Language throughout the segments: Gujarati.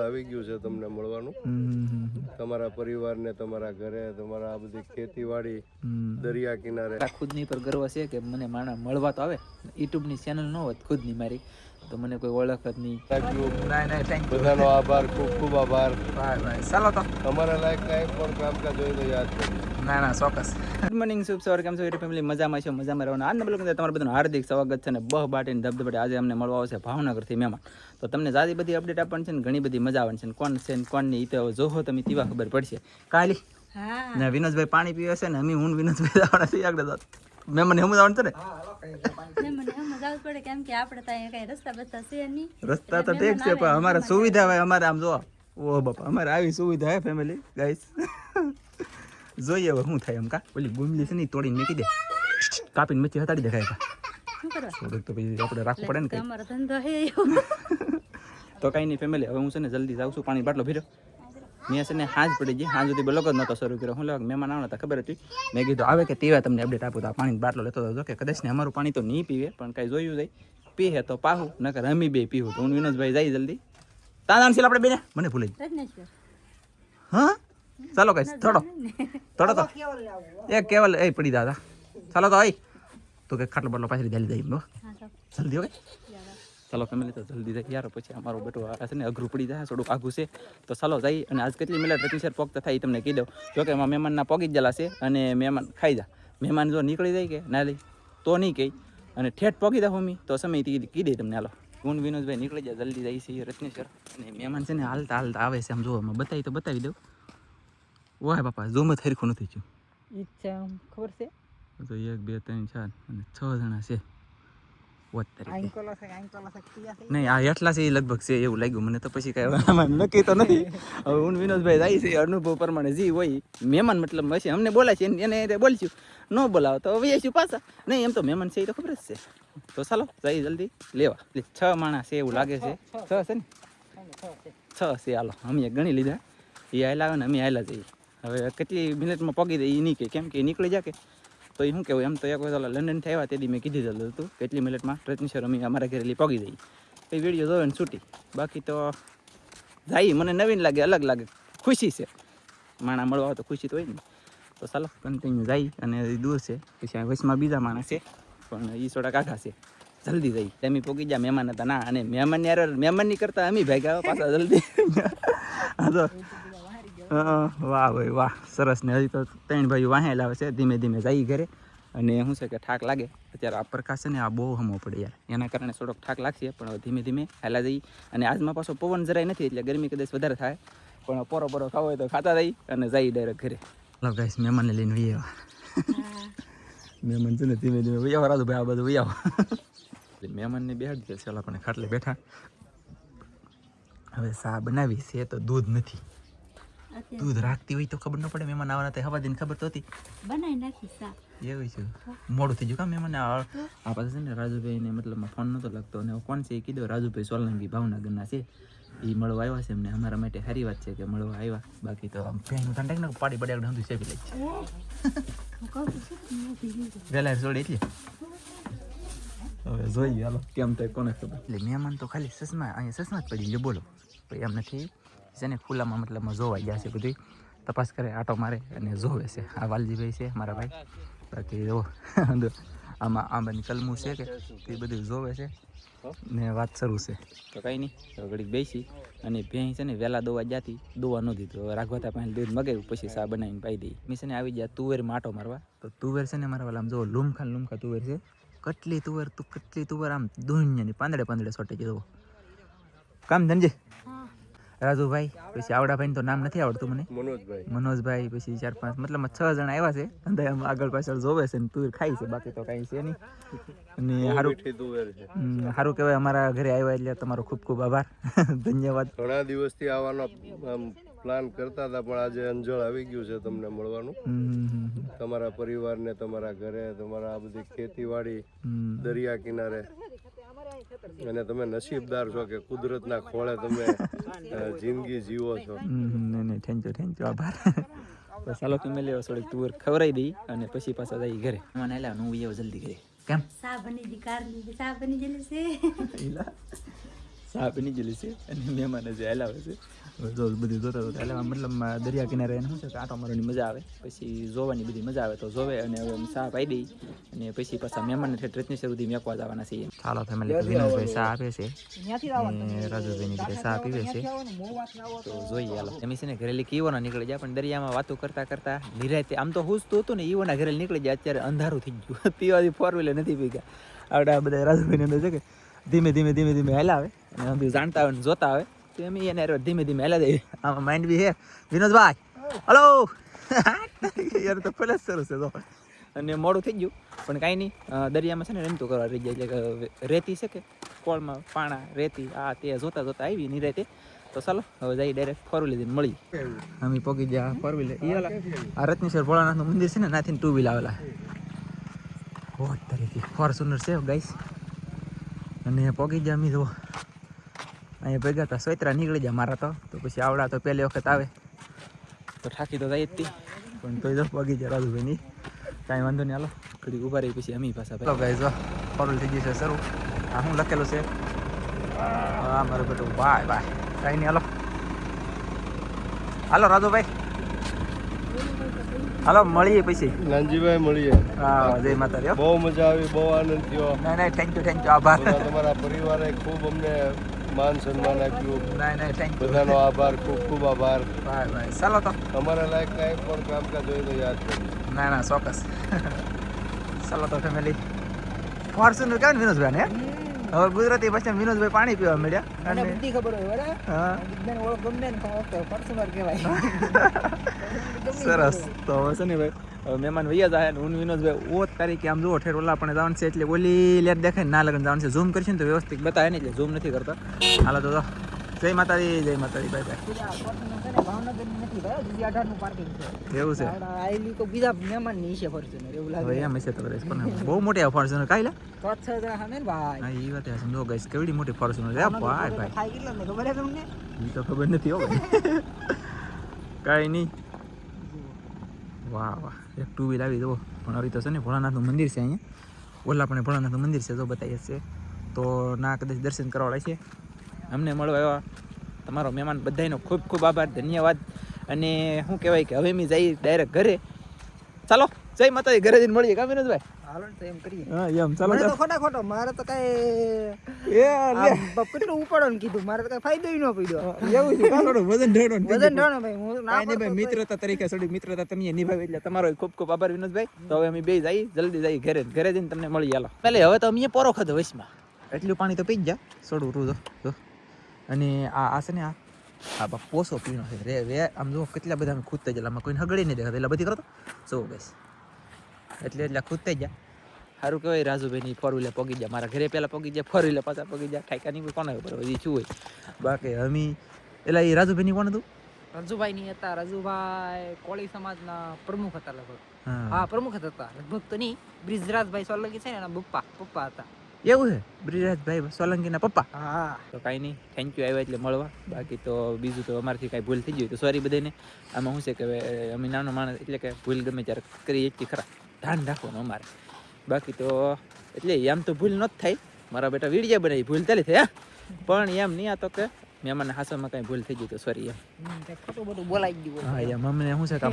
આવી ગયું છે તમને મળવાનું તમારા પરિવારને તમારા ઘરે તમારા આ બધી ખેતીવાડી દરિયા કિનારે ખુદની પર ગર્વ છે કે મને માણા મળવા તો આવે યુટ્યુબની ચેનલ ન હોત ખુદની મારી તો મને કોઈ ઓળખ જ નહીં. બધાનો આભાર, ખૂબ ખૂબ આભાર. ચાલો તો તમારા લાયક કાંઈ પણ કામકાજ હોય તો યાદ કરજો. ના ચોક્કસ. ગુડ મોર્નિંગ, શુભ સવાર, કેમ છો યુટ્યુબ ફેમિલી? મજામાં છો? મજામાં રહેવાનું. આજના બ્લોગની અંદર તમારું બધાનું હાર્દિક સ્વાગત છે. અને બહ બાટીને ધબધબાટી આજે અમને મળવા આવશે ભાવનગરથી મહેમાન. તો તમને જાજી બધી અપડેટ આપવાની છે ને ઘણી બધી મજા આવવાની છે. કોણ છે ને કોણ નહીં તો જોહો તમે તેવા ખબર પડશે. કાલી ને વિનોદભાઈ પાણી પીવે છે ને અમે હું વિનોદભાઈ જવાના છીએ આગળ જાત મહેમાન હમ જવાનું છે ને રસ્તા તો ઠીક છે પણ અમારે સુવિધા હોય અમારે આમ જો ઓ બાપા અમારે આવી સુવિધા હે ફેમિલી ગાઈસ જોઈએ હવે શું થાય એમ કા ઓલી ગુમલી છે ને તોડીને મૂકી દે કાપીને મચ્છી હટાડી દેખાય થોડુંક તો પછી આપણે રાખવું પડે ને કઈ તો કઈ નહીં ફેમિલી હવે હું છે ને જલ્દી જાઉં છું પાણી બાટલો ભીરો મેં છે ને હાજ પડી ગઈ હાજ સુધી બ્લોગ જ નહોતો શરૂ કર્યો હું મહેમાન આવવાના હતા ખબર હતી મેં કીધું આવે કે તેવા તમને અપડેટ આપું તો પાણી બાટલો લેતો હતો કે કદાચ ને અમારું પાણી તો નહીં પીવે પણ કાંઈ જોયું જાય પીએ તો પાહું નકર રમી બે પીવું તો હું વિનોદભાઈ જાય જલ્દી તાંદાણ છે આપણે બેને મને ભૂલી હા ચાલો કઈ થોડો તો એક કેવલ એ પડી દાદા ચાલો તો આઈ તો કે ખાટલો બાટલો પાછળ જલ્દી જાય જલ્દી ઓકે ચાલો ફેમિલી તો જલ્દી જાય યાર પછી અમારું બેટું આ છે ને અઘરું પડી જાય થોડુંક આઘું છે તો ચાલો જાય અને આજ કેટલી મિનિટ રતિશર પોગતા થાય તમને કહી દઉં જોકે એમાં મહેમાનના પોગી જ ગયેલા છે અને મહેમાન ખાઈ જા મહેમાન જો નીકળી જાય કે ના લઈ તો નહીં કહી અને ઠેઠ પોગી દા મમ્મી તો સમય કી દે તમને હાલો હું વિનોદભાઈ નીકળી જાય જલ્દી જાય છે રત્નેશ્વર અને મહેમાન છે ને હાલતા આવે છે આમ જો બતાવી દઉં વાહ બાપા જોમ જ હરખું નથી થયું ઈચ્છા ખબર છે તો 1 2 3 4 અને 6 જણા છે નહીં આ એટલા છે લગભગ છે એવું લાગ્યું મને તો પછી કઈ નક્કી તો નથી હવે હું વિનોદભાઈ જાય છે અનુભવ પ્રમાણે જે હોય મહેમાન મતલબ હશે અમને બોલાય છે એને બોલશું ન બોલાવો તો હવે આવીશું પાછા નહીં એમ તો મહેમાન છે એ તો ખબર જ છે તો ચાલો જઈ જલ્દી લેવા 6 માણસ છે એવું લાગે છે 6 છે ને 6 છે હાલો અમે ગણી લીધા એ હાલા આવે ને અમે હાલા જઈએ હવે કેટલી મિનિટમાં પગી દે એ નહીં કે કેમ કે નીકળી જાય કે તો એ શું કહેવું એમ તો એક વખત લંડનથી આવ્યા તેથી મેં કીધી દીધું હતું કેટલી મિનિટમાં રત્નેશ્વર અમે અમારા ઘરે પગી જઈએ એ વિડીયો જોવે ને છૂટી બાકી તો જાય મને નવીન લાગે અલગ લાગે ખુશી છે માણા મળવા તો ખુશી તો હોય ને તો ચાલો કન્ટિન્યુ જાય અને દૂર છે પછી વચમાં બીજા માણસ છે પણ એ થોડાક આઘા છે જલ્દી જઈ તમે પોગી જા મહેમાન હતા ના અને મહેમાનની કરતાં અમે ભાગ્યા પાછા જલ્દી વાહ ભાઈ વાહ સરસ ને હજી તો 3 ભાઈઓ વાહેલા આવે છે ધીમે ધીમે જઈ ઘરે અને શું છે કે ઠાક લાગે અત્યારે આ પ્રકાશ છે ને આ બહુ હમો પડે યાર એના કારણે થોડોક ઠાક લાગશે પણ હવે ધીમે ધીમે હાલા જઈ અને આજમાં પાછો પવન જરાય નથી એટલે ગરમી કદાચ વધારે થાય પણ પોરો ખાવો હોય તો ખાતા જઈ અને જઈ ડાયરેક્ટ ઘરે લો ગાઈસ મહેમાનને લઈને વહી આવ્યા મહેમાન છે ને ધીમે ધીમે વહી આવો રાજુભાઈ આ બધું વહી આવો મહેમાનને બેહાડી દે ચાલો આપણે ખાટલે બેઠા હવે ચા બનાવી છે તો દૂધ નથી દૂધ રાખતી હોય તો ખબર ન પડે મહેમાન આવવાના તો હવા દઈને ખબર તો હતી બનાવી નાખી સા એવું છે મોડું થઈ ગયું કા મહેમાન આ પાસે છે ને રાજુભાઈ ને મતલબમાં ફોન નતો લાગતો અને કોણ છે એ કીધું રાજુભાઈ સોલંકી ભાવનગરના છે એ મળવા આવ્યા છે એમને અમારા માટે સારી વાત છે કે મળવા આવ્યા બાકી તો આમ પેનું ઠંડક ને પાડી પડી આગળ હંધું સેવી લઈ વેલા જોડે એટલે હવે જોઈએ હાલો કેમ થાય કોને ખબર એટલે મહેમાન તો ખાલી સસમા અહીંયા સસમા જ પડી લે બોલો એમ નથી છે ને ખુલ્લામાં મતલબમાં જોવા ગયા છે બધું તપાસ કરે આટો મારે અને જોવે છે આ વાલજીભાઈ છે મારા ભાઈ બાકી જો આમાં આંબાની કલમું છે કે એ બધું જોવે છે ને વાત શરૂ છે તો કંઈ નહીં તો ઘડીક બેસી અને ભેંસ છે ને વહેલા દોવા જાતી દોવા ન દીધું હવે રાઘવાતા પાસે દૂધ મગાવ્યું પછી સા બનાવીને પાઈ દઈ મેં છે ને આવી ગયા તુવેરમાં આટો મારવા તો તુવેર છે ને મારા વાલા આમ જો લૂમખા તુવેર છે કેટલી તુવેર આમ દુનિયાની પાંદડે સોટી જવો કામ ધનજે રાજુભાઈ પછી આવડાભાઈ તો નામ નથી આવડતું મને મનોજભાઈ પછી 4 5 મતલબ 6 જણા આવ્યા છે અને આમ આગળ પાછળ જોવે છે ને તુવેર ખાઈ છે બાકી તો કાંઈ છે નહીં અને સારું કહેવાય અમારા ઘરે આવ્યા એટલે તમારો ખૂબ ખૂબ આભાર ધન્યવાદ ઘણા દિવસથી આવવાનો પ્લાન કરતા હતા પણ આજે અંજળ આવી ગયું છે તમને મળવાનું તમારા પરિવારને તમારા ઘરે તમારા આ બધી ખેતીવાડી દરિયા કિનારે અને તમે નસીબદાર છો કે કુદરતના ખોળે તમે જિંદગી જીવો છો નહીં થેન્ક યુ આભાર ચાલો તમે લેવો થોડીક તુવેર ખવડાવી દઈ અને પછી પાછા જઈ ઘરે મને લે હું જલ્દી ઘરે કેમ સા બની દી કાર લી સા બની જલે છે ચા પીની ગયેલી છે અને મહેમાન જે હલાવે છે જો બધું જોતા જોતા એટલે મતલબ દરિયા કિનારે એને શું છે કે આટો મારવાની મજા આવે પછી જોવાની બધી મજા આવે તો જોવે અને હવે ચા પાઈ દઈ અને પછી પાછા મહેમાનને રત્નેશ્વર સુધી મેકવા જવાના છીએ ચાલો ફેમિલી વિનોદભાઈ ચા આપે છે અને રાજુભાઈની ઘરે ચા પીવે છે તો જોઈએ હાલો એમ છે ને ઘરેલી કીવોના નીકળી જાય પણ દરિયામાં વાતો કરતા કરતા નિરાતે આમ તો હુસતું હતું ને ઈવોના ઘરે નીકળી જાય અત્યારે અંધારું થઈ ગયું પીવાથી 4 વ્હીલર નથી પી ગયા આવડા બધા રાજુભાઈની અંદર છે કે ધીમે ધીમે હલાવે અને બધું જાણતા આવે ને જોતા આવે તો એમ એને ધીમે હલા દે આમાં માઇન્ડ બી હે વિનોદભાઈ હલો યાર તો પેલા સરસ છે તો અને મોડું થઈ ગયું પણ કાંઈ નહીં દરિયામાં છે ને રમતું કરવા રહી જાય એટલે કે રેતી છે કે કોળમાં પાણા રેતી આ તે જોતા આવી નહીં રહેતી તો ચાલો હવે જઈ ડાયરેક્ટ 4 વ્હીલર મળી અમે પગી ગયા 4 વ્હીલર આ રત્નેશ્વર ભોળાનાથનું મંદિર છે ને નાથી 2 વ્હીલ આવેલા હોટ તરીકે ફોર્ચ્યુનર છે ગાઈસ અને પગી ગયા અમે જો અહીંયા ભેગા હતા સોયત્રા નીકળી જાય મારા તો પછી આવડા તો પહેલી વખત આવે તો ઠાકી તો જાય જ હતી પણ તો પગી જાય રાજુભાઈની કાંઈ વાંધો નહીં હાલો ઘડી ઉભા રહી પછી અમી પાછા ભાઈ ગાઈસ જો ફોરલ થઈ ગઈ છે શરૂ આ શું લખેલું છે હા મારું બેટું બાય કાંઈ નહીં હાલો રાજુભાઈ હાલો મળીએ પછી નાનજીભાઈ મળીએ હા જય માતાજી બહુ મજા આવી બહુ આનંદ થયો નહીં થેન્ક યુ આભાર તમારા પરિવારે ખૂબ અમને માન સન્માન આપ્યું નહીં થેન્ક યુ બધાનો આભાર ખૂબ આભાર બાય ચાલો તો અમારા લાયક કાંઈ પણ કામકાજ હોય તો યાદ કરજો ના ચોક્કસ ચાલો તો ફેમિલી ફોર્ચ્યુનર કેવું વિનોદભાઈ ને હવે ગુજરાતી ભાષામાં વિનોદભાઈ પાણી પીવા મળ્યા અને બધી ખબર હોય બરાબર હા બધાને ઓળખ ગમે ને ફોર્ચ્યુનર કહેવાય સરસ તો હવે છે ને ભાઈ મહેમાન વૈયા જાય ને હું વિનોદભાઈ 8 તારીખે આમ જુઓ ઠેર ઓલા પણ જવાનું છે એટલે ઓલી લેટ દેખાય ના લગન જવાનું છે ઝૂમ કરશે ને તો વ્યવસ્થિત બતાવે ને એટલે ઝૂમ નથી કરતા હાલો તો જય માતાજી બાય એવું છે બીજા મહેમાન ની છે ફોર્ચ્યુનર એવું લાગે એમ છે તો પણ બહુ મોટી ફોર્ચ્યુનર કાઈ લા 5-6 જણા હમે ને ભાઈ હા ઈ વાત સમજો ગાઈસ કેવડી મોટી ફોર્ચ્યુનર છે ભાઈ ખાઈ કેટલા ને ખબર છે તમને ઈ તો ખબર નથી હો કાઈ નહીં વાહ એક 2 વ્હીલ આવી દો પણ હવે તો છે ને ભોળાનાથનું મંદિર છે અહીંયા ઓલા પણ ભોળાનાથનું મંદિર છે જો બતાવીએ છે તો ના કદાચ દર્શન કરવા છે અમને મળવા આવ્યા તમારો મહેમાન બધાનો ખૂબ આભાર ધન્યવાદ અને શું કહેવાય કે હવે મેં જઈ ડાયરેક્ટ ઘરે ચાલો જય માતાજી ઘરે જઈને મળીએ કા વિનોદભાઈ હાલો તો એમ કરીએ હા એમ ચાલો તો ખોટો મારે તો કઈ કેટલું ઉપાડો ને કીધું મારે તો કઈ ફાયદો ન પડ્યો એવું છે કાલો વજન ઢાણો ભાઈ હું ના ભાઈ મિત્રતા તરીકે સડી મિત્રતા તમે નિભાવી એટલે તમારો ખૂબ આભાર વિનોદભાઈ તો હવે અમે બે જઈ જલ્દી જઈ ઘરે જઈને તમને મળી હાલો એટલે હવે તો અમે પોરો ખાધો વચમાં એટલું પાણી તો પી જ જા સોડું રૂ જો અને આ છે ને આ પોસો પીણો છે રે આમ જો કેટલા બધા ખૂદતા જ આમાં કોઈને હગડી નહીં દેખાતા એટલે બધી કરતો જો બસ એટલે ખૂદતા જ સારું કહેવાય રાજુભાઈની 4 વ્હીલર પગી જાય મારા ઘરે પહેલાં પગી જાય 4 વ્હીલર પાછા પગી જાય ઠાકાની કોને ખબર હોય શું હોય બાકી અમે એટલે એ રાજુભાઈની કોણ હતું રાજુભાઈની હતા રાજુભાઈ કોળી સમાજના પ્રમુખ હતા લગભગ હા પ્રમુખ હતા લગભગ તો નહીં બ્રિજરાજભાઈ સોલંકી છે ને એના પપ્પા હતા એવું છે બ્રિજરાજભાઈ સોલંકીના પપ્પા હા તો કાંઈ નહીં થેન્ક યુ આવ્યા એટલે મળવા બાકી તો બીજું તો અમારથી કાંઈ ભૂલ થઈ ગઈ તો સોરી બધાને આમાં શું છે કે અમે નાનો માણસ એટલે કે ભૂલ ગમે ત્યારે કરીએ એટલી ખરા ધ્યાન રાખવાનું અમારે બાકી તો એટલે એમ તો ભૂલ ન જ થાય મારા બેટા વિડીયો બનાવી ભૂલ ચાલી થાય પણ એમ નહીં આ તો કે મહેમાનને હાસામાં કાંઈ ભૂલ થઈ ગઈ તો સોરી એમ ખોટું બધું બોલાઈ ગયું હા એમ અમને શું છે કામ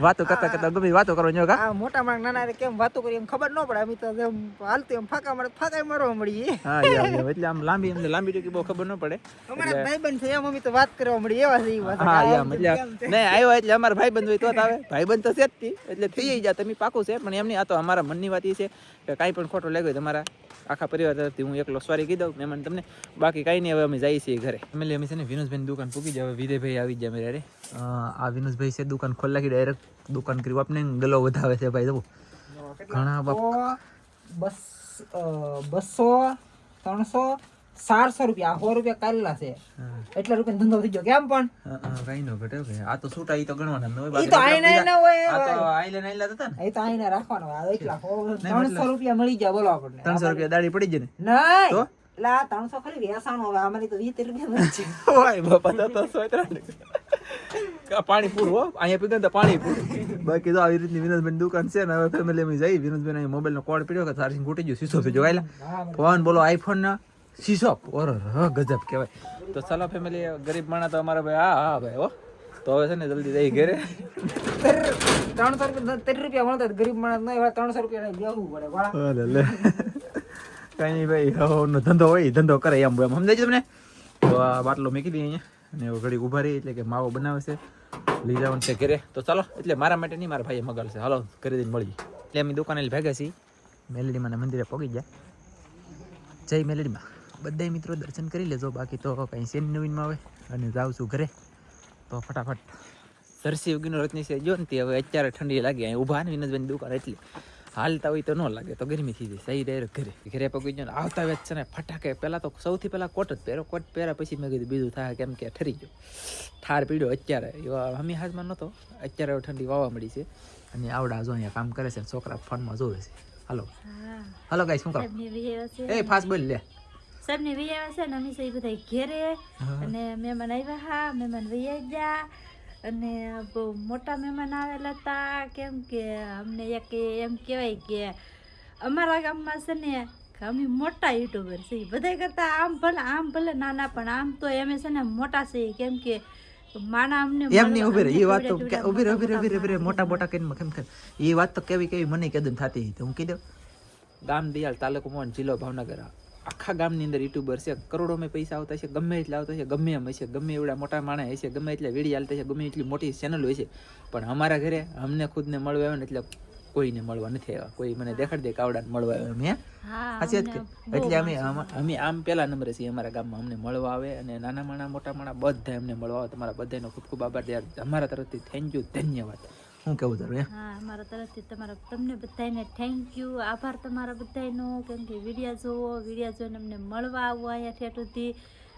વાતો કરતા ગમે વાતો કરો જો કા મોટા માણસ નાના કેમ વાતો કરી એમ ખબર ન પડે અમે તો એમ હાલતું એમ ફાકા મારવા મળીએ હા યાર એટલે આમ લાંબી ટૂંકી બહુ ખબર ન પડે અમારા ભાઈબંધ છે એમ અમે તો વાત કરવા મળી એવા છે હા યાર એટલે નહીં આવ્યો એટલે અમારા ભાઈબંધ હોય તો જ આવે ભાઈબંધ તો છે જ એટલે થઈ જાય તમે પાકું છે પણ એમ નહીં આ તો અમારા મનની વાત એ છે કે કાંઈ પણ ખોટો લાગ્યો તમારા આખા પરિવાર તરફથી હું એકલો સોરી કહી દઉં મહેમાન તમને બાકી કાંઈ નહીં હવે અમે જઈએ છીએ ઘરે ફેમિલી અમે છે ને વિનોદભાઈની દુકાન પૂકી જાય હવે વિજયભાઈ આવી જાય મેરે આ વિનોદભાઈ છે દુકાન ખોલ નાખી ડાયરેક્ટ દુકાન કરી આપને ગલો વધાવે છે ભાઈ જવું ઘણા બસ 200 300 400 રૂપિયા 100 રૂપિયા કાઢલા છે એટલા રૂપિયા ધંધો થઈ ગયો કેમ પણ કઈ નો ઘટે કે આ તો છૂટા ઈ તો ગણવાના ન હોય ઈ તો આઈને ન હોય આ તો આઈલે હતા ને ઈ તો આઈને રાખવાનો આ એટલા 300 રૂપિયા મળી જાય બોલો આપણને 300 રૂપિયા દાડી પડી જાય ને નહીં તો એટલે આ 300 ખાલી વેસાણો હવે અમારી તો 20 રૂપિયા મળી જાય ઓય બાપા તો સોયત્રા પાણી પૂરું હો અહીંયા પીગન તો પાણી પૂરું બાકી તો આવી રીતની વિનોદભાઈની દુકાન છે ને હવે ફેમિલી માં જઈ વિનોદભાઈ મોબાઈલ નો કોડ પડ્યો કે ચાર્જિંગ ફૂટી ગયું શીશો પીજો ગાયલા ફોન બોલો આઈફોન ના શીશોપ ઓર ગજબ કહેવાય. તો ચાલો ફેમિલી, ગરીબ માણસ તો અમારા ભાઈ હા ભાઈ હો. તો હવે છે ને જલ્દી જઈ ઘરે. 300 રૂપિયા મળતા ગરીબ માણસ નહીં, 300 રૂપિયા દેવું પડે વાળા. કઈ નહીં ભાઈ, નો ધંધો હોય ધંધો કરે એમ સમજાય છે તમને. તો આ બાટલો મેકી દઈએ અહીંયા અને હવે ઘડી ઊભા રહી એટલે કે માવો બનાવે છે, લઈ જવાનું છે ઘરે. તો ચાલો, એટલે મારા માટે નહીં, મારા ભાઈએ મગાડશે. હાલો કરી દઈને મળીએ. એટલે અમે દુકાને ભેગા છીએ, મેલેડીમાં મંદિરે પહોંચી ગયા. જય મેલેડીમાં બધા મિત્રો દર્શન કરી લેજો, બાકી તો કંઈ સેન નવીનમાં આવે અને જાઉં છું ઘરે. તો ફટાફટ સરસી ઉગીનો રચની છે જો ને તે હવે અત્યારે ઠંડી લાગે, અહીં ઊભા ને વિનોદભાઈની દુકાન એટલી હાલતા હોય તો ન લાગે, તો ગરમી થઈ જાય. સહી ડાયરેક્ટ ઘરે પગી ગયો ને આવતા વેચ છે ને ફટાકે પહેલાં તો સૌથી પહેલાં કોટ જ પહેરો, કોટ પહેર્યા પછી મેં કીધું બીજું થાય કેમ કે ઠરી ગયો ઠાર પીડ્યો. અત્યારે એવા હમી હાથમાં નહોતો, અત્યારે હવે ઠંડી વાવા મળી છે અને આવડા જો અહીંયા કામ કરે છે, છોકરા ફોનમાં જોવે છે. હાલો હાલો ગાઈસ, શું કરો? એ ફાસ્ટ બોલ લે. સાહેબને વૈયા છે ને અમે સહી બધા ઘેરે અને મહેમાન આવ્યા. હા, મહેમાન વૈયા ગયા અને બહુ મોટા મહેમાન આવેલા હતા. કેમ કે અમને એક એમ કહેવાય કે અમારા ગામમાં છે ને અમે મોટા યુટ્યુબર છે, બધા કરતા આમ ભલે નાના, પણ આમ તો એમ છે ને મોટા છે. કેમ કે માણા અમને એમ નહીં ઉભી રહે એ વાત તો ઉભી રહે મોટા મોટા કરીને કેમ એ વાત તો કેવી મને કદમ થતી. તો હું કીધું ગામ દિયાળ, તાલુકો મોહન, જિલ્લો ભાવનગર, આખા ગામની અંદર યુટ્યુબર છે. કરોડોમાં પૈસા આવતા છે, ગમે એટલા આવતા છે, ગમે એમ હશે, ગમે એવડા મોટા માણસ હશે, ગમે એટલા વિડીયો હાલતા છે, ગમે એટલી મોટી ચેનલ હોય છે, પણ અમારા ઘરે અમને ખુદને મળવા આવે ને એટલે કોઈને મળવા નથી આવ્યા. કોઈ મને દેખાડી દે કાવડાને મળવા આવે મેં સાચી વાત કે. એટલે અમે આમ પહેલા નંબરે છીએ અમારા ગામમાં, અમને મળવા આવે અને નાના માણા મોટા માણા બધા અમને મળવા આવે. તમારા બધાનો ખૂબ ખૂબ આભાર યાર, અમારા તરફથી થેન્ક યુ, ધન્યવાદ. હું કેવું તારું? હા, અમારા તરફથી તમને બધાને થેન્ક યુ, આભાર તમારા બધાનો. કેમ કે વિડીયો જોઈને અમને મળવા આવો અહીંયા ઠેઠ સુધી,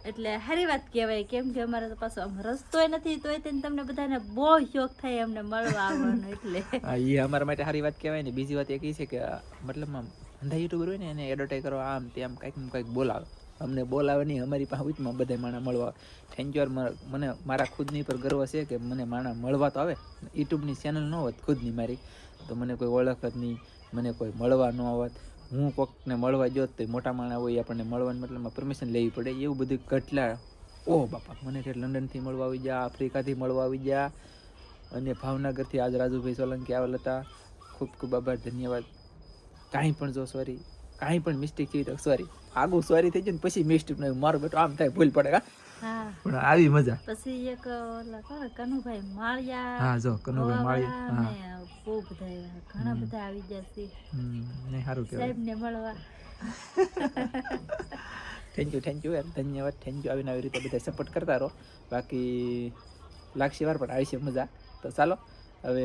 એટલે સારી વાત કહેવાય. કેમ કે અમારે તો પાછો રસ્તોય નથી, તોય તમને બધાને બહુ શોખ થાય અમને મળવા આવવાનો. એટલે એ અમારા માટે સારી વાત કહેવાય ને. બીજી વાત એ છે કે મતલબમાં ધંધા યુટ્યુબર હોય ને એને એડવર્ટાઈઝ કરો આમ તેમ કંઈક બોલાવે, અમને બોલાવે નહીં, અમારી પાસે ઉચમાં બધા માણા મળવા. થેન્ક યુ યાર, મને મારા ખુદની પર ગર્વ છે કે મને માણા મળવા તો આવે. યુટ્યુબની ચેનલ ન હોત ખુદની મારી તો મને કોઈ ઓળખ જ નહીં, મને કોઈ મળવા ન આવત. હું કોકને મળવા જોત તો મોટા માણા હોય આપણને મળવાની મતલબમાં પરમિશન લેવી પડે, એવું બધું કેટલા. ઓહ બાપા, મને એટલે લંડનથી મળવા આવી ગયા, આફ્રિકાથી મળવા આવી ગયા અને ભાવનગરથી આજ રાજુભાઈ સોલંકી આવેલા હતા. ખૂબ ખૂબ આભાર, ધન્યવાદ. કાંઈ પણ જો સોરી, કાંઈ પણ મિસ્ટેક થઈ તો સોરી, આગું સોરી થઈ જાય ને પછી મિસ્ટેક નહીં, મારું બેટું આમ થાય, ભૂલ પડે. હા, પણ આવી મજા. પછી એક ઓલા કોણ કનુભાઈ માળિયા, હા જો કનુભાઈ માળિયા, હા બહુ બધા એવા ઘણા બધા આવી ગયા છે. નહીં સારું કહેવાય સાહેબને મળવા. થેન્ક યુ યાર, ધન્યવાદ. Thank you. આવીને આવી રીતે બધા સપોર્ટ કરતા રહો. બાકી લાગશે વાર પણ આવી છે મજા. તો ચાલો હવે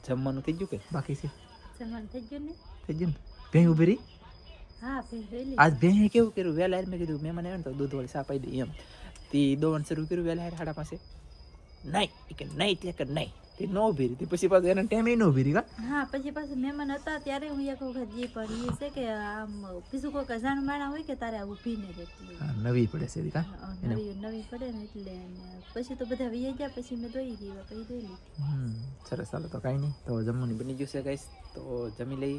જમવાનું થઈ ગયું કે બાકી છે? જમવાનું થઈ ગયું ને? થઈ ગયું ને? ભેં ઉભી રહી? હા, આજ ભેં કેવું કર્યું, વહેલા મેં કીધું મહેમાન આવે ને તો દૂધ વાળી સાપ આપી દઈ એમ. તે દોવણ શરૂ કર્યું વહેલા 5:30. નહીં કે નહીં એટલે કે નહીં, તે ન ઉભી રહી. પછી પાછું એના ટાઈમે ન ઉભી રહી. હા, પછી પાછું મહેમાન હતા ત્યારે હું એક વખત જે પણ એ છે કે આમ બીજું કોઈ અજાણ માણા હોય કે તારે ઊભી ને રહેતી નવી પડે છે નવી પડે ને એટલે પછી તો બધા વહી ગયા. પછી મેં દોઈ ગઈ, પછી દોઈ લીધી. સરસ. ચાલો તો કાંઈ નહીં, તો જમવાનું બની ગયું છે ગાઈસ, તો જમી લઈ.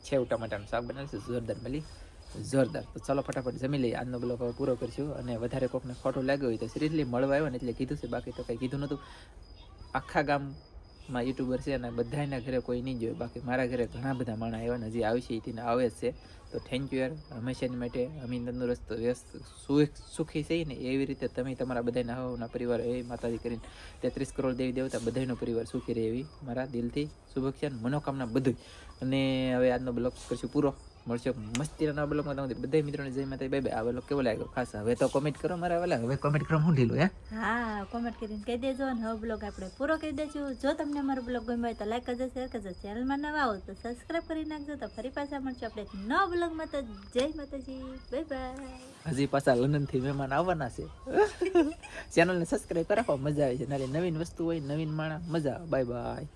છેવ ટમાટાનું શાક બનાવીશું, જોરદાર મળી, જોરદાર. તો ચાલો ફટાફટ જમી લઈએ, આજનો બ્લોગ હવે પૂરો કરીશું. અને વધારે કોકને ખોટું લાગ્યું હોય તો સિરિયસલી મળવા આવ્યો ને એટલે કીધું છે, બાકી તો કંઈ કીધું નહોતું. આખા ગામમાં યુટ્યુબર છે અને બધાના ઘરે કોઈ નહીં જોયું, બાકી મારા ઘરે ઘણા બધા માણસ આવ્યા ને હજી આવશે, તેને આવે જ છે. તો થેન્ક યુ યાર, હંમેશાની માટે અમે તંદુરસ્ત વ્યસ્ત સુખી છીએ ને એવી રીતે તમે તમારા બધાના હવના પરિવાર એ માતાજી કરીને 33 કરોડ દેવી દેવતા બધાનો પરિવાર સુખી રહે એવી મારા દિલથી શુભેચ્છા મનોકામના બધું. અને હવે આજનો બ્લોગ કરશું પૂરો. મળશે મસ્તીના નવા બ્લોગમાં. તમારી બધા મિત્રોને જય માતા, બાય બાય. આ બ્લોગ કેવો લાગ્યો ખાસ હવે તો કોમેન્ટ કરો મારા વાલા, હવે કોમેન્ટ કરો હું ઢીલું હે. હા, કોમેન્ટ કરીને કહી દેજો. અને હવે બ્લોગ આપણે પૂરો કરી દઈશું. જો તમને અમારો બ્લોગ ગમ્યો હોય તો લાઈક કરજો, શેર કરજો. ચેનલમાં નવા આવો તો સબસ્ક્રાઇબ કરી નાખજો. તો ફરી પાછા મળશું આપણે એક નવા બ્લોગમાં. તો જય માતાજી, બાય બાય. હજી પાછા લંડનથી મહેમાન આવવાના છે. ચેનલને સબસ્ક્રાઇબ કરાવો, મજા આવે છે. નાલી નવીન વસ્તુ હોય, નવીન માણા, મજા. Bye bye.